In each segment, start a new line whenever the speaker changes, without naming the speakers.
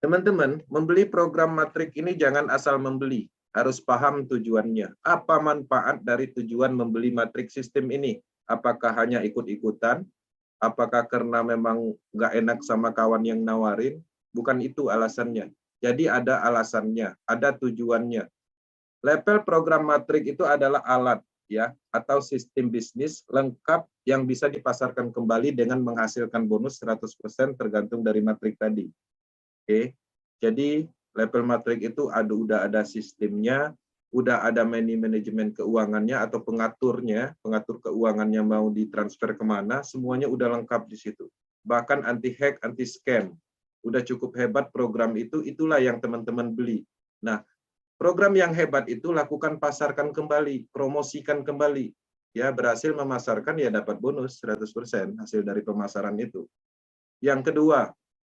Teman-teman, membeli program Matrix ini jangan asal membeli, harus paham tujuannya. Apa manfaat dari tujuan membeli Matrix sistem ini? Apakah hanya ikut-ikutan? Apakah karena memang nggak enak sama kawan yang nawarin? Bukan itu alasannya. Jadi ada alasannya, ada tujuannya. Level program Matrix itu adalah alat ya atau sistem bisnis lengkap yang bisa dipasarkan kembali dengan menghasilkan bonus 100% tergantung dari Matrix tadi. Oke. Jadi level Matrix itu udah ada sistemnya, udah ada manajemen keuangannya atau pengaturnya, pengatur keuangannya mau ditransfer kemana, semuanya udah lengkap di situ. Bahkan anti hack, anti scam. Udah cukup hebat program itu, itulah yang teman-teman beli. Nah, program yang hebat itu lakukan pasarkan kembali, promosikan kembali. Ya, berhasil memasarkan ya dapat bonus 100% hasil dari pemasaran itu. Yang kedua,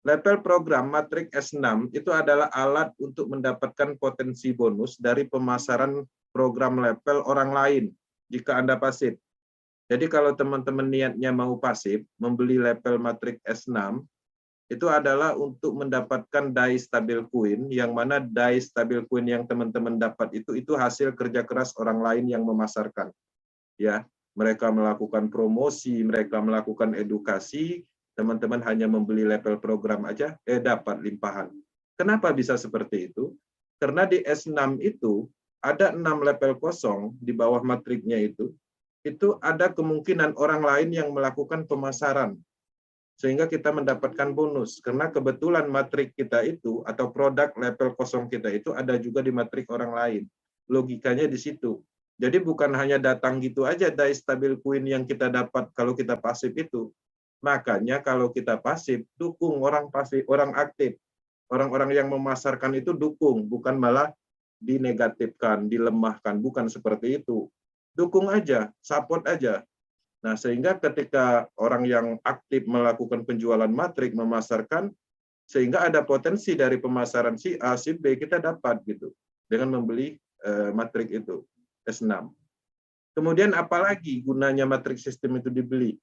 level program Matrix S6 itu adalah alat untuk mendapatkan potensi bonus dari pemasaran program level orang lain jika Anda pasif. Jadi kalau teman-teman niatnya mau pasif, membeli level Matrix S6, itu adalah untuk mendapatkan DAI stabil coin, yang mana DAI stabil coin yang teman-teman dapat itu hasil kerja keras orang lain yang memasarkan. Ya, mereka melakukan promosi, mereka melakukan edukasi, teman-teman hanya membeli level program aja, dapat limpahan. Kenapa bisa seperti itu? Karena di S6 itu ada 6 level kosong di bawah matriknya itu ada kemungkinan orang lain yang melakukan pemasaran. Sehingga kita mendapatkan bonus. Karena kebetulan matrik kita itu, atau produk level kosong kita itu ada juga di matrik orang lain. Logikanya di situ. Jadi bukan hanya datang gitu aja DAI stabil coin yang kita dapat kalau kita pasif itu. Makanya kalau kita pasif, dukung orang pasif, orang aktif. Orang-orang yang memasarkan itu dukung, bukan malah dinegatifkan, dilemahkan. Bukan seperti itu. Dukung aja, support aja. Nah, sehingga ketika orang yang aktif melakukan penjualan matrik, memasarkan, sehingga ada potensi dari pemasaran si A, si B, kita dapat gitu dengan membeli matrik itu, S6. Kemudian apalagi gunanya matrik sistem itu dibeli?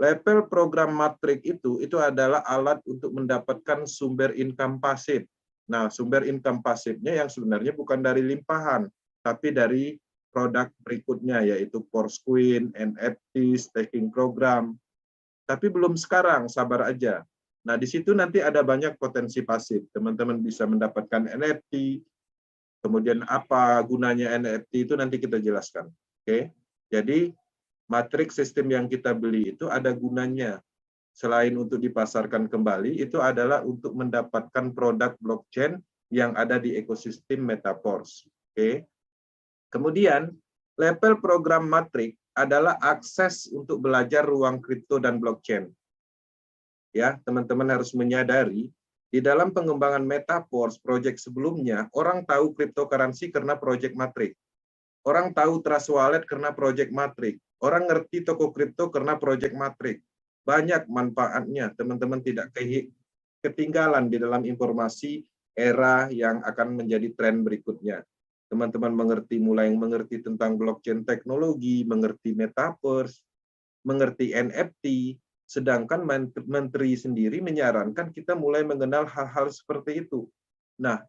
Level program matrik itu adalah alat untuk mendapatkan sumber income pasif. Nah, sumber income pasifnya yang sebenarnya bukan dari limpahan, tapi dari produk berikutnya, yaitu Coin, NFT, staking program. Tapi belum sekarang, sabar aja. Nah, di situ nanti ada banyak potensi pasif. Teman-teman bisa mendapatkan NFT, kemudian apa gunanya NFT itu nanti kita jelaskan. Oke, jadi matrix sistem yang kita beli itu ada gunanya. Selain untuk dipasarkan kembali, itu adalah untuk mendapatkan produk blockchain yang ada di ekosistem Metaverse. Oke. Kemudian, level program Matrix adalah akses untuk belajar ruang kripto dan blockchain. Ya, teman-teman harus menyadari, di dalam pengembangan Metaverse project sebelumnya, orang tahu cryptocurrency karena project Matrix. Orang tahu Trust Wallet karena project Matrix. Orang ngerti toko kripto karena project Matrix. Banyak manfaatnya, teman-teman tidak ketinggalan di dalam informasi era yang akan menjadi tren berikutnya. Teman-teman mulai mengerti tentang blockchain teknologi, mengerti metaverse, mengerti NFT, sedangkan menteri sendiri menyarankan kita mulai mengenal hal-hal seperti itu. Nah,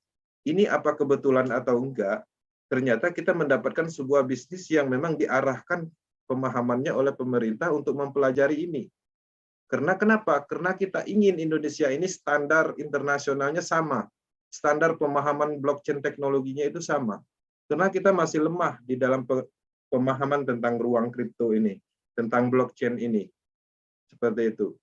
ini apa kebetulan atau enggak? Ternyata kita mendapatkan sebuah bisnis yang memang diarahkan pemahamannya oleh pemerintah untuk mempelajari ini. Karena kenapa? Karena kita ingin Indonesia ini standar internasionalnya sama. Standar pemahaman blockchain teknologinya itu sama. Karena kita masih lemah di dalam pemahaman tentang ruang kripto ini, tentang blockchain ini. Seperti itu.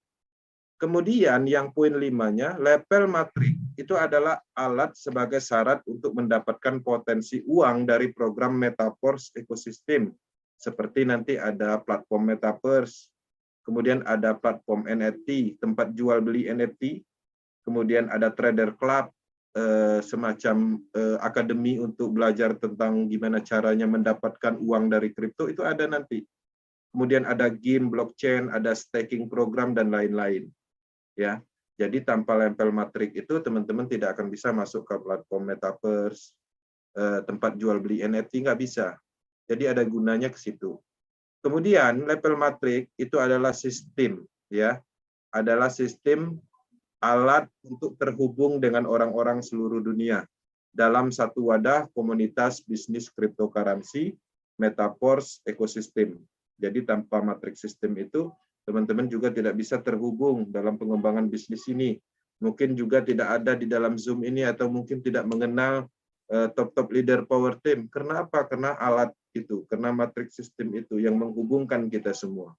Kemudian yang poin 5-nya, level Matrix itu adalah alat sebagai syarat untuk mendapatkan potensi uang dari program Metaverse Ecosystem. Seperti nanti ada platform Metaverse, kemudian ada platform NFT, tempat jual beli NFT, kemudian ada Trader Club, semacam akademi untuk belajar tentang gimana caranya mendapatkan uang dari kripto, itu ada nanti. Kemudian ada game blockchain, ada staking program, dan lain-lain. Ya, jadi tanpa level Matrix itu teman-teman tidak akan bisa masuk ke platform Metaverse, tempat jual beli NFT, nggak bisa. Jadi ada gunanya ke situ. Kemudian level Matrix itu adalah sistem, ya, adalah sistem alat untuk terhubung dengan orang-orang seluruh dunia dalam satu wadah komunitas bisnis cryptocurrency, metaverse, ekosistem. Jadi tanpa matriks sistem itu, teman-teman juga tidak bisa terhubung dalam pengembangan bisnis ini. Mungkin juga tidak ada di dalam Zoom ini atau mungkin tidak mengenal top-top leader power team. Karena apa? Karena alat itu, karena matriks sistem itu yang menghubungkan kita semua.